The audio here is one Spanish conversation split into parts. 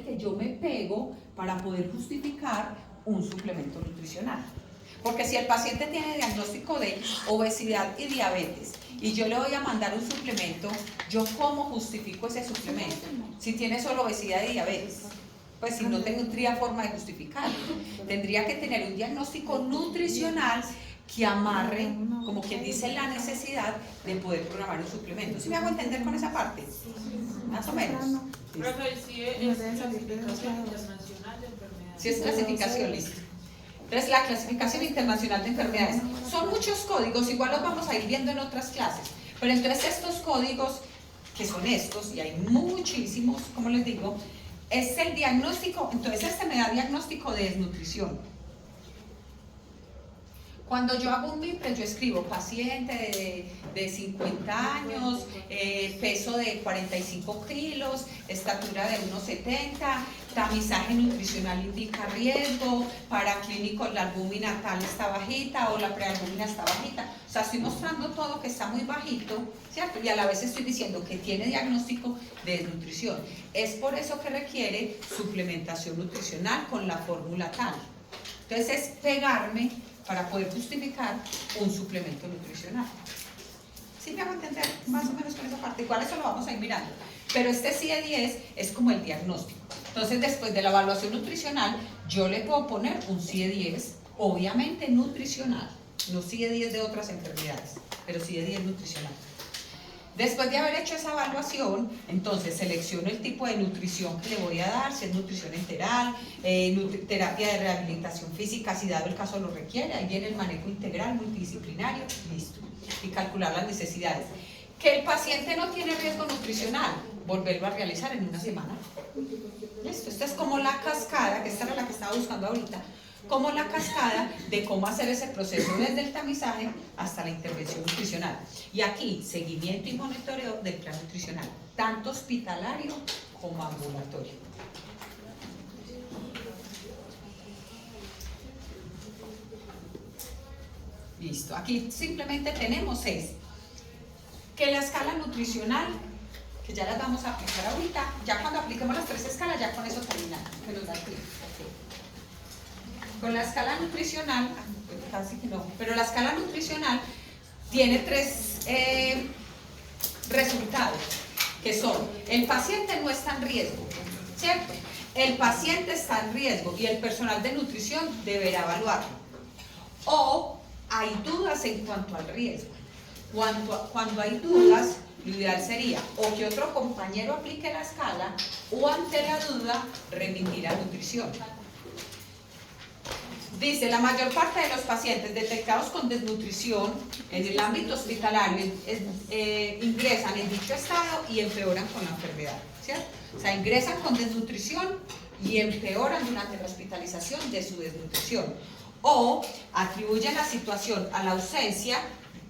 que yo me pego para poder justificar un suplemento nutricional. Porque si el paciente tiene diagnóstico de obesidad y diabetes y yo le voy a mandar un suplemento, ¿yo cómo justifico ese suplemento? Si tiene solo obesidad y diabetes, pues si no tendría forma de justificarlo. Tendría que tener un diagnóstico nutricional que amarre, como quien dice, la necesidad de poder programar un suplemento. ¿Sí me hago entender con esa parte? Más o menos. Profe, sí es clasificación internacional de enfermedades. Sí es clasificación, listo. Entonces, la clasificación internacional de enfermedades. Son muchos códigos, igual los vamos a ir viendo en otras clases. Pero entonces estos códigos, que son estos, y hay muchísimos, como les digo, es el diagnóstico. Entonces este me da diagnóstico de desnutrición. Cuando yo hago un MIPRE, yo escribo paciente de 50 años, peso de 45 kilos, estatura de 1,70, tamizaje nutricional indica riesgo, para clínico la albúmina tal está bajita o la prealbúmina está bajita. O sea, estoy mostrando todo que está muy bajito, ¿cierto? Y a la vez estoy diciendo que tiene diagnóstico de desnutrición. Es por eso que requiere suplementación nutricional con la fórmula tal. Entonces es pegarme para poder justificar un suplemento nutricional. ¿Sí me hago entender más o menos con esa parte? Igual eso lo vamos a ir mirando. Pero este CIE-10 es como el diagnóstico. Entonces, después de la evaluación nutricional, yo le puedo poner un CIE-10, obviamente nutricional, no CIE-10 de otras enfermedades, pero CIE-10 nutricional. Después de haber hecho esa evaluación, entonces selecciono el tipo de nutrición que le voy a dar, si es nutrición enteral, terapia de rehabilitación física, si dado el caso lo requiere, ahí viene el manejo integral, multidisciplinario, listo, y calcular las necesidades. Que el paciente no tiene riesgo nutricional, volverlo a realizar en una semana. Listo, esta es como la cascada, que esta era la que estaba buscando ahorita, como la cascada de cómo hacer ese proceso desde el tamizaje hasta la intervención nutricional. Y aquí, seguimiento y monitoreo del plan nutricional, tanto hospitalario como ambulatorio. Listo, aquí simplemente tenemos que la escala nutricional, que ya las vamos a aplicar ahorita, ya cuando apliquemos las 3 escalas, ya con eso terminamos, que nos da el tiempo. Con la escala nutricional, casi que no, pero la escala nutricional tiene 3 resultados, que son: el paciente no está en riesgo, ¿cierto? El paciente está en riesgo y el personal de nutrición deberá evaluarlo. O hay dudas en cuanto al riesgo. Cuando hay dudas, lo ideal sería o que otro compañero aplique la escala o, ante la duda, remitir a nutrición. Dice, la mayor parte de los pacientes detectados con desnutrición en el ámbito hospitalario ingresan en dicho estado y empeoran con la enfermedad, ¿cierto? O sea, ingresan con desnutrición y empeoran durante la hospitalización de su desnutrición. O atribuyen la situación a la ausencia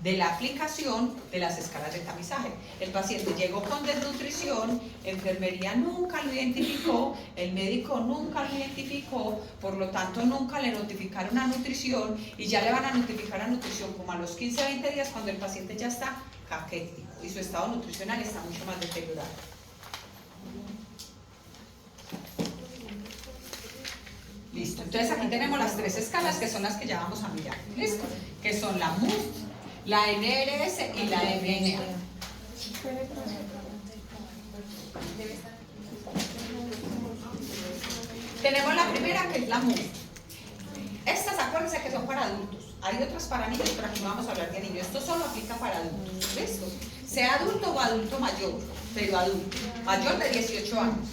de la aplicación de las escalas de tamizaje. El paciente llegó con desnutrición, enfermería nunca lo identificó, el médico nunca lo identificó, por lo tanto nunca le notificaron a nutrición y ya le van a notificar a nutrición como a los 15 a 20 días cuando el paciente ya está caquético y su estado nutricional está mucho más deteriorado. Listo, entonces aquí tenemos las 3 escalas que son las que ya vamos a mirar, ¿listo? Que son la MUST, la NRS y la MNA. Tenemos la primera, que es la MUST. Estas, acuérdense que son para adultos. Hay otras para niños, pero aquí no vamos a hablar de niños. Esto solo aplica para adultos, ¿listo? Sea adulto o adulto mayor, pero adulto, mayor de 18 años.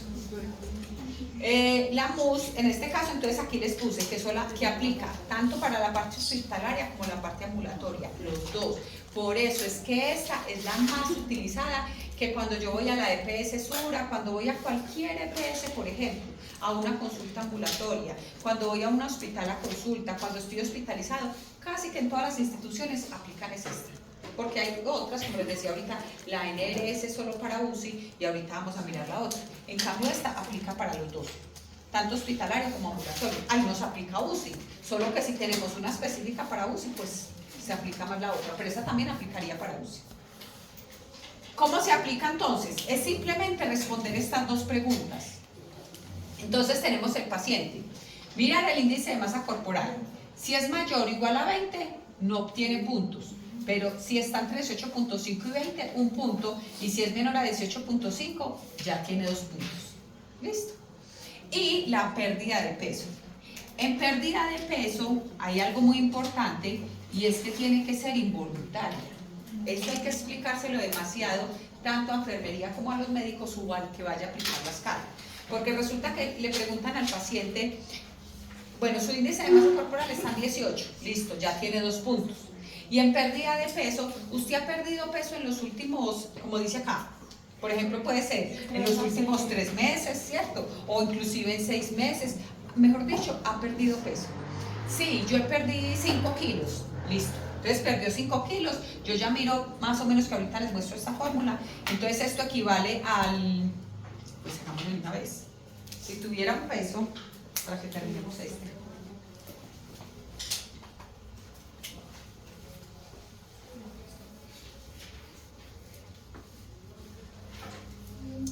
La MUST, en este caso, entonces aquí les puse que aplica tanto para la parte hospitalaria como la parte ambulatoria, los dos. Por eso es que esta es la más utilizada, que cuando yo voy a la EPS Sura, cuando voy a cualquier EPS, por ejemplo, a una consulta ambulatoria, cuando voy a un hospital a consulta, cuando estoy hospitalizado, casi que en todas las instituciones aplican esta. Porque hay otras, como les decía ahorita, la NRS solo para UCI y ahorita vamos a mirar la otra. En cambio esta aplica para los dos, tanto hospitalario como ambulatorio. Ahí nos aplica UCI, solo que si tenemos una específica para UCI, pues se aplica más la otra, pero esta también aplicaría para UCI. ¿Cómo se aplica entonces? Es simplemente responder estas 2 preguntas. Entonces tenemos el paciente. Miran el índice de masa corporal. Si es mayor o igual a 20, no obtiene puntos. Pero si está entre 18.5 y 20, un punto. Y si es menor a 18.5, ya tiene 2 puntos. ¿Listo? Y la pérdida de peso. En pérdida de peso hay algo muy importante y es que tiene que ser involuntaria. Esto hay que explicárselo demasiado, tanto a enfermería como a los médicos o al que vaya a aplicar la escala. Porque resulta que le preguntan al paciente, bueno, su índice de masa corporal está en 18, listo, ya tiene 2 puntos. Y en pérdida de peso, usted ha perdido peso en los últimos, como dice acá, por ejemplo, puede ser en los últimos 3 meses, ¿cierto? O inclusive en 6 meses. Mejor dicho, ha perdido peso. Sí, yo perdí 5 kilos, listo. Entonces perdió 5 kilos, yo ya miro más o menos que ahorita les muestro esta fórmula. Entonces esto equivale al, pues hagámoslo de una vez. Si tuviera un peso, para que terminemos este.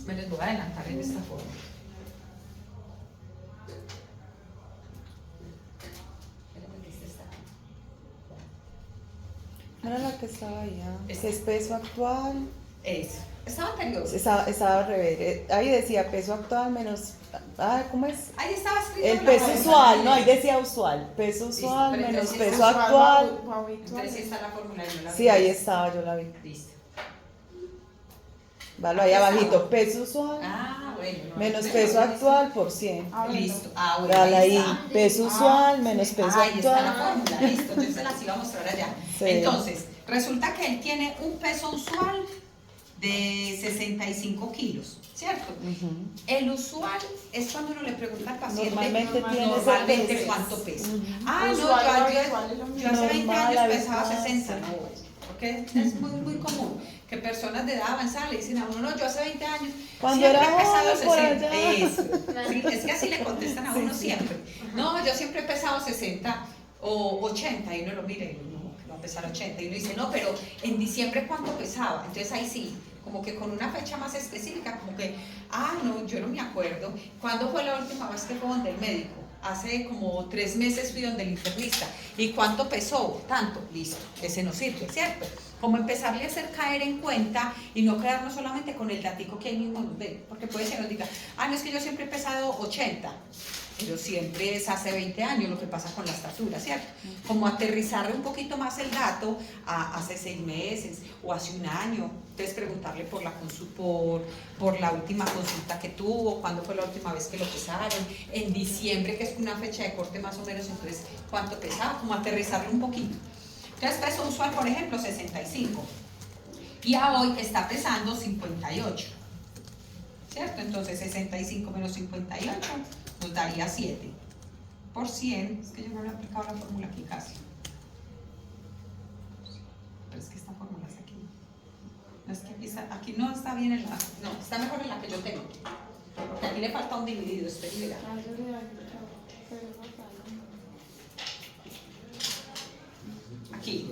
Me les voy a adelantar en esta forma. Era la que estaba allá. ¿Qué es peso actual? Estaba anterior. Estaba al revés. Ahí decía peso actual menos. ¿Cómo es? Ahí estaba escrito. El peso usual, no, ahí decía usual. Peso usual pero menos entonces peso actual. Entonces sí está la fórmula. Yo la vi. Sí, ahí estaba, yo la vi. Listo. Vale, ahí abajito. Peso usual Bueno. menos peso actual por 100. Listo. Bueno, Dale ahí. está. Peso usual menos peso Ahí está la actual. fórmula, listo. Entonces se las iba a mostrar allá. Sí. Entonces, resulta que él tiene un peso usual de 65 kilos, ¿cierto? El usual es cuando uno le pregunta al paciente Normalmente normalmente peso. cuánto pesa. Ujú. Yo hace 20 Normal, años pesaba habitual, 60, sí. porque es muy común que personas de edad avanzada le dicen a uno, no, yo hace 20 años Cuando siempre era he pesado joven por 60. allá. Eso, sí, es que así le contestan a uno Sí. siempre. No, yo siempre he pesado 60 o 80 y uno lo mira y no, que va a pesar 80 y uno dice, no, pero en diciembre ¿cuánto pesaba? Entonces ahí sí, como que con una fecha más específica, como que, no, yo no me acuerdo. ¿Cuándo fue la última vez que fue donde el médico? Hace como 3 meses fui donde el internista. ¿Y cuánto pesó? Tanto, listo, ese no sirve, ¿cierto? Como empezarle a hacer caer en cuenta y no quedarnos solamente con el datico que ahí mismo nos ve, porque puede ser que nos diga, no, es que yo siempre he pesado 80, pero siempre es hace 20 años lo que pasa con la estatura, ¿cierto? Como aterrizarle un poquito más el dato a hace 6 meses o hace 1 año, entonces preguntarle por la última consulta que tuvo, cuándo fue la última vez que lo pesaron, en diciembre, que es una fecha de corte más o menos, entonces cuánto pesaba, como aterrizarle un poquito. Entonces peso usual, por ejemplo, 65 y a hoy está pesando 58, ¿cierto? Entonces 65 menos 58 nos daría 7 por 100, es que yo no le he aplicado la fórmula aquí casi, pero es que esta fórmula es aquí, no, es que aquí no está bien en la, no, está mejor en la que yo tengo, porque aquí le falta un dividido, espera. Aquí.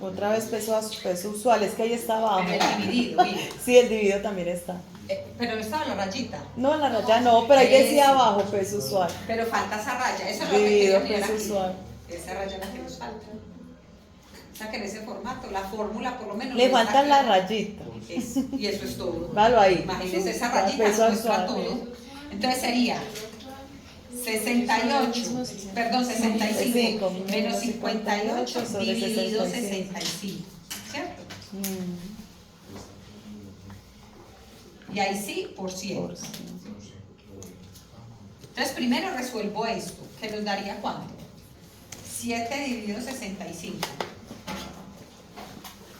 Otra vez peso usual, es que ahí está abajo. Pero el dividido, mira. Sí, el dividido también está. Pero no estaba la rayita. No, en la raya no, pero ahí decía Eso. abajo peso usual. Pero falta esa raya, eso es lo que Dividido quería mirar peso aquí. usual. Esa raya es la que nos falta. O sea que en ese formato, la fórmula por lo menos. Le no está faltan la clara. rayita. Eso, y eso es todo. Valo ahí. Imagínense esa Para rayita, peso muestra actual. todo. Entonces sería 68, perdón, 65 menos 58 dividido 65, ¿cierto? Y ahí sí, por 100. Entonces primero resuelvo esto, que nos daría ¿cuánto? 7 dividido 65.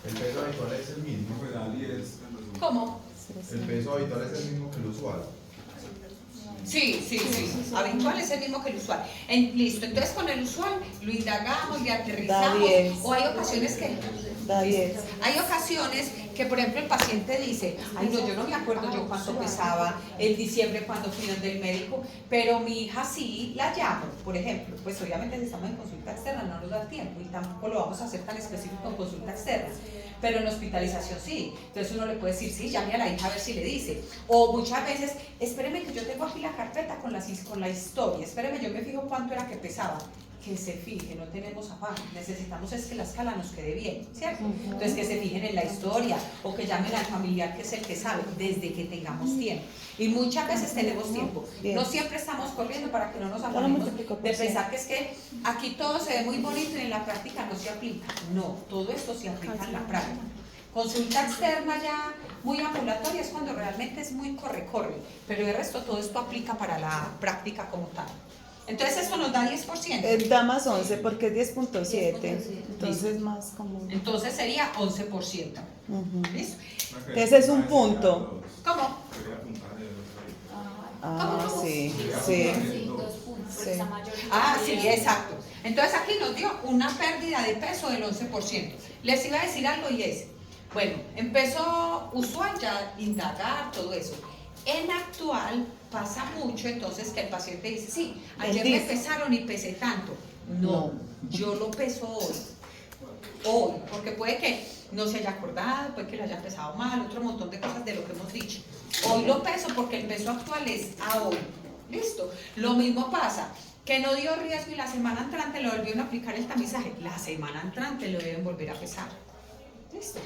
El peso habitual es el mismo. ¿Cómo? El peso habitual es el mismo que el usual. Sí. Habitual es el mismo que el usual. Listo, entonces con el usual lo indagamos y aterrizamos. Da 10. O hay ocasiones que... Da 10. Hay ocasiones que por ejemplo el paciente dice, ay no, yo no me acuerdo yo cuánto pesaba en diciembre cuando fui del médico, pero mi hija sí la llamo, por ejemplo, pues obviamente si estamos en consulta externa no nos da tiempo y tampoco lo vamos a hacer tan específico en consulta externa, pero en hospitalización sí, entonces uno le puede decir, sí, llame a la hija a ver si le dice, o muchas veces, espéreme que yo tengo aquí la carpeta con la historia, espéreme, yo me fijo cuánto era que pesaba, que se fije, no tenemos afán, necesitamos es que la escala nos quede bien, ¿cierto? Entonces que se fijen en la historia o que llamen al familiar que es el que sabe, desde que tengamos tiempo. Y muchas veces tenemos tiempo, no siempre estamos corriendo para que no nos afanemos de pensar que es que aquí todo se ve muy bonito y en la práctica no se aplica. No, todo esto se aplica en la práctica. Consulta externa ya muy ambulatoria es cuando realmente es muy corre, pero el resto todo esto aplica para la práctica como tal. Entonces eso nos da 10%. Da más 11 porque es 10.7, entonces más como... Entonces sería 11%. ¿Listo? Ese es un punto. ¿Cómo? Ah, sí, sí. Sí. Ah, sí, exacto. Entonces aquí nos dio una pérdida de peso del 11%. Les iba a decir algo y es, bueno, empezó usual ya indagar todo eso. En actual pasa mucho entonces que el paciente dice, sí, ayer me pesaron y pesé tanto. No, yo lo peso hoy, porque puede que no se haya acordado, puede que lo haya pesado mal, otro montón de cosas de lo que hemos dicho. Hoy lo peso porque el peso actual es a hoy. Listo. Lo mismo pasa, que no dio riesgo y la semana entrante lo volvieron a aplicar el tamizaje. La semana entrante lo deben volver a pesar. Listo.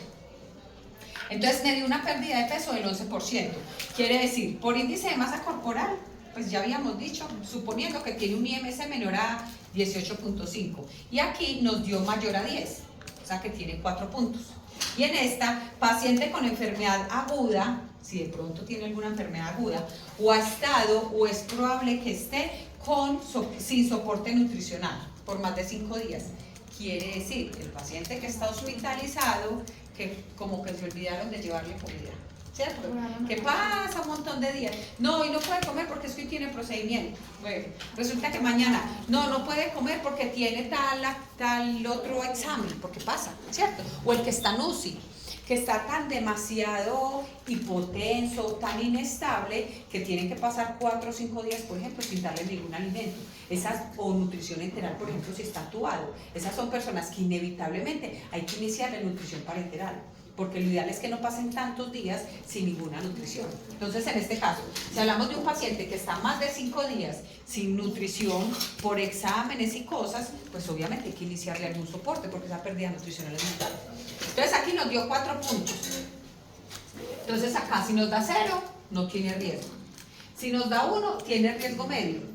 Entonces me dio una pérdida de peso del 11%. Quiere decir, por índice de masa corporal, pues ya habíamos dicho, suponiendo que tiene un IMC menor a 18.5. Y aquí nos dio mayor a 10, o sea que tiene 4 puntos. Y en esta, paciente con enfermedad aguda, si de pronto tiene alguna enfermedad aguda, o ha estado o es probable que esté sin soporte nutricional por más de 5 días. Quiere decir, el paciente que está hospitalizado, que como que se olvidaron de llevarle comida, ¿cierto? ¿Qué pasa un montón de días? No, y no puede comer porque es que hoy tiene procedimiento. Bueno, resulta que mañana, no puede comer porque tiene tal otro examen, porque pasa, ¿cierto? O el que está en UCI, que está tan demasiado hipotenso, tan inestable, que tienen que pasar 4 o 5 días, por ejemplo, sin darle ningún alimento. O nutrición enteral, por ejemplo, si está tubado. Esas son personas que inevitablemente hay que iniciar la nutrición parenteral, porque lo ideal es que no pasen tantos días sin ninguna nutrición. Entonces, en este caso, si hablamos de un paciente que está más de 5 días sin nutrición por exámenes y cosas, pues obviamente hay que iniciarle algún soporte, porque esa pérdida nutricional es mental. Entonces, aquí nos dio 4 puntos. Entonces, acá si nos da 0, no tiene riesgo. Si nos da 1, tiene riesgo medio.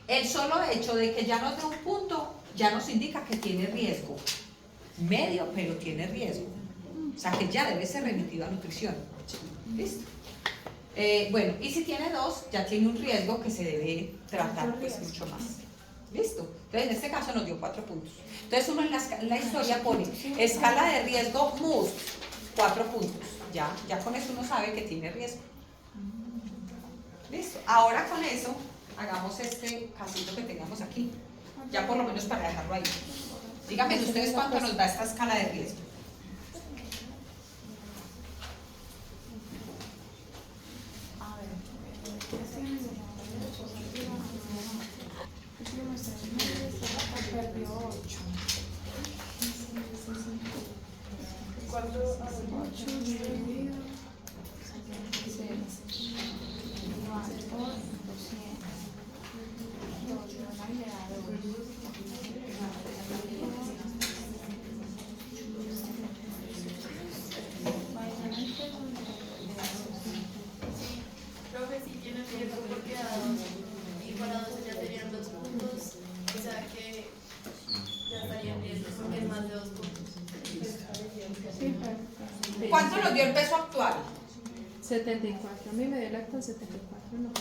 El solo hecho de que ya nos dé un punto, ya nos indica que tiene riesgo. Medio, pero tiene riesgo. O sea que ya debe ser remitido a nutrición. ¿Listo? Bueno, y si tiene 2, ya tiene un riesgo que se debe tratar pues mucho más. ¿Listo? Entonces en este caso nos dio 4 puntos. Entonces uno en la historia pone escala de riesgo MUST, 4 puntos. Ya con eso uno sabe que tiene riesgo. ¿Listo? Ahora con eso hagamos este casito que teníamos aquí. Ya por lo menos para dejarlo ahí. Díganme ustedes cuánto nos da esta escala de riesgo. Profe, si tiene riesgo porque a 2 y para 12 ya tenían 2 puntos, o sea que ya estaría en riesgo porque es más de 2 puntos. ¿Cuánto nos dio el peso actual? 74, a mí me dio el acto 74, no.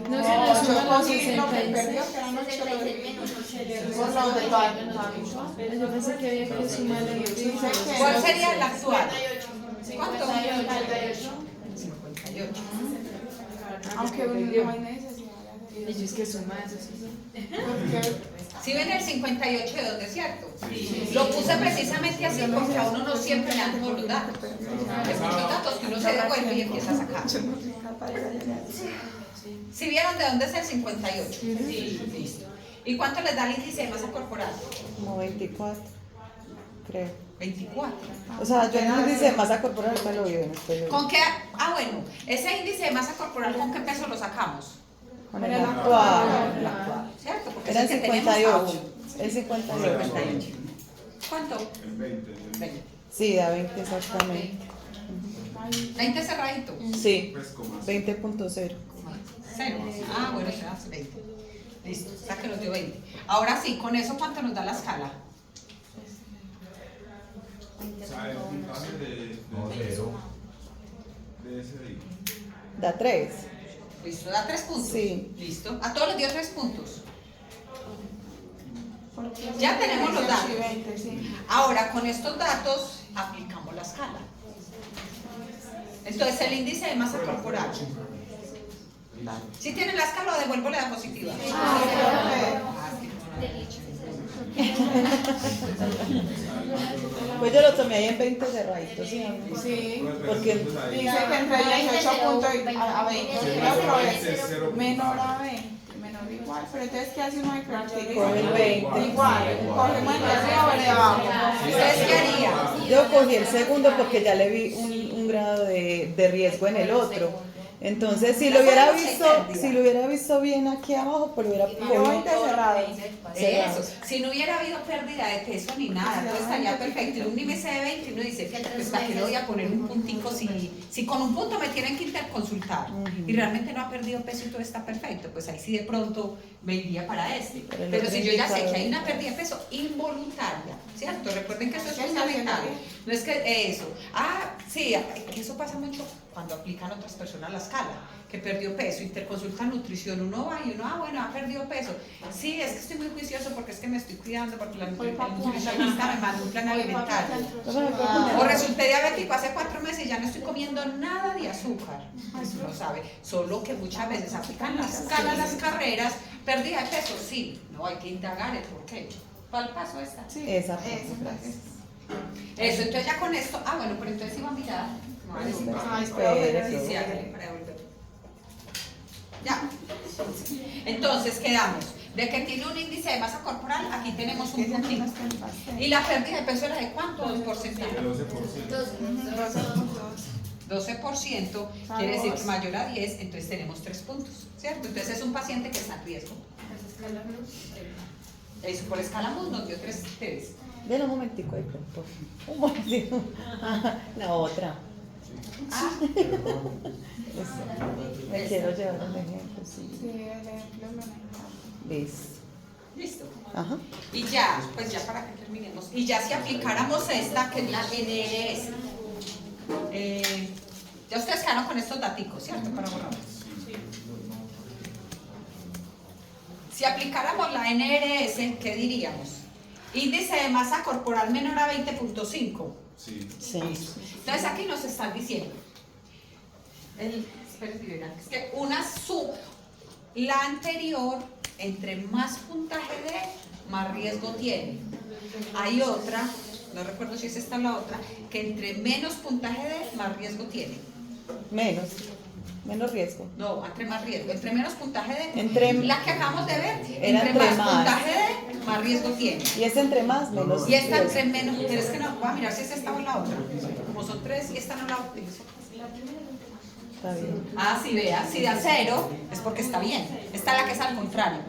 No, No se le suma los 66. Yo pensé que había que sumarle los 16. ¿Cuál sería el actual? 58. ¿Cuánto? 58. 58. Aunque no hay necesidad de hacer Ellos que suman eso. Si ven el 58 de dónde, ¿cierto? Lo puse precisamente así porque a uno no siempre le dan todos los datos. Es muchos datos que uno se devuelve y empieza a sacar. ¿Si vieron de dónde es el 58? Sí. Listo. ¿Y cuánto les da el índice de masa corporal? Como 24, creo. 24. O sea, yo en el índice de masa corporal ahorita lo vi, no ¿Con qué? Ah, bueno, ese índice de masa corporal, ¿con qué peso lo sacamos? con el actual. El actual, ¿cierto? Porque Era el es el que tenemos 58. aún. El 58. 58. ¿Cuánto? 20. 20. Sí, da 20 exactamente. 20 cerradito. Sí, Pues como 20.0. 0. Ah, bueno, se hace 20. Listo, o sea que nos dio 20. Ahora sí, con eso, ¿cuánto nos da la escala? ¿Sabes? El puntaje de ese día. Da 3. Listo, da 3 puntos. Sí. Listo. A todos les dio 3 puntos. Ya tenemos los datos. Ahora, con estos datos, aplicamos la escala. Entonces, el índice de masa corporal. Si tienen la escala, o devuelvo la positiva. Pues yo lo tomé ahí en 20 cerraditos, ¿sí? Sí, Porque dice que entre 18 puntos a 20, pero es menor a 20, menor o igual, pero entonces ¿qué hace uno de práctica? Coge el 20. Igual, cogemos el de arriba o el de abajo. ¿Ustedes qué harían? yo cogí el segundo porque ya le vi un grado de riesgo en el otro. Entonces, si lo hubiera visto bien aquí abajo, pues lo hubiera Yo cogido. 20 cerrados. Eso, si no hubiera habido pérdida de peso ni nada, todo estaría perfecto. Y un índice de 20 y uno dice, pues ¿para qué le voy a poner un puntico si con un punto me tienen que interconsultar y realmente no ha perdido peso y todo está perfecto? Pues ahí sí de pronto me iría para este. Pero si yo ya sé que hay una pérdida de peso involuntaria, ¿cierto? Recuerden que eso es fundamental. No es que eso. Ah, sí, que eso pasa mucho cuando aplican otras personas la escala, que perdió peso, interconsulta nutrición, uno va y uno, bueno, ha perdido peso. Sí, es que estoy muy juicioso porque es que me estoy cuidando, porque la nutricionista me mandó un plan alimentario. O resulté diabético hace 4 meses y ya no estoy comiendo nada de azúcar. Eso lo sabe. Solo que muchas veces aplican la escala a las carreras, pérdida de peso, sí. No, hay que indagar el por qué. ¿Cuál paso está? Esa. Eso, entonces ya con esto, bueno, pero entonces iba a mirar. Espérese. Sí, hágale para devolver. Ya. Entonces quedamos de que tiene un índice de masa corporal, aquí tenemos un puntito. ¿Y la pérdida de peso era de cuánto? ¿El porcentaje? 12%, quiere decir que mayor a 10, entonces tenemos 3 puntos, ¿cierto? Entonces es un paciente que está en riesgo. Eso por escala Mohs nos dio 3. Den un momentico ahí, por favor. Un momentico. La otra. Me quiero llevar un ejemplo, sí. Sí, el ejemplo lo necesitamos. Listo. Listo. Ajá. Y ya, pues ya para que terminemos. Y ya si aplicáramos esta, que es la NRS. Ya ustedes quedaron con estos daticos, ¿cierto? Para borrarlos. Si aplicáramos la NRS, ¿qué diríamos? Índice de masa corporal menor a 20.5. Sí. Sí. Entonces aquí nos están diciendo, espérense, verán, es que la anterior, entre más puntaje de, más riesgo tiene. Hay otra, no recuerdo si es esta o la otra, que entre menos puntaje de, más riesgo tiene. Menos riesgo. No, entre más riesgo, entre menos puntaje de, Entre- la que acabamos de ver, Era entre entre más más. puntaje de, más riesgo tiene. Y es entre más, menos. Y esta riesgo. entre menos, pero es que no, voy a mirar si es esta o la otra. Como son 3 y esta no la utilizo. Está bien. Ah, sí, vea, si da 0 es porque está bien. Esta es la que es al contrario.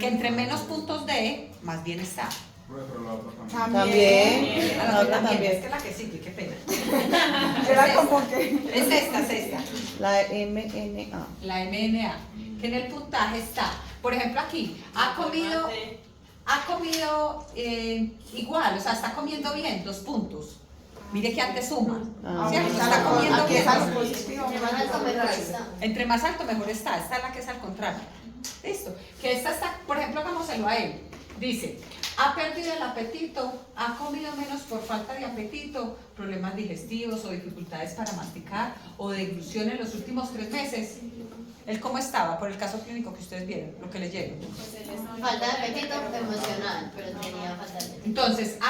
Que entre menos puntos de, más bien está. Pero la otra también. También. La La otra otra Es que también. la que sigue, qué pena. Yo la confundí. Es esta. La MNA. La MNA. Que en el puntaje está. Por ejemplo, aquí, ha comido igual, o sea, está comiendo bien, 2 puntos. Mire que antes suma. Ah. ¿Cierto? Está comiendo Aquí bien. es algo positivo. Entre más alto, mejor está. Esta es la que es al contrario. Listo. Que esta está, por ejemplo, hagámoselo a él. Dice, ha perdido el apetito, ha comido menos por falta de apetito, problemas digestivos o dificultades para masticar o deglución en los últimos 3 meses. ¿Él cómo estaba? Por el caso clínico que ustedes vieron, lo que leyeron. Falta de apetito emocional, pero tenía falta de apetito. Entonces,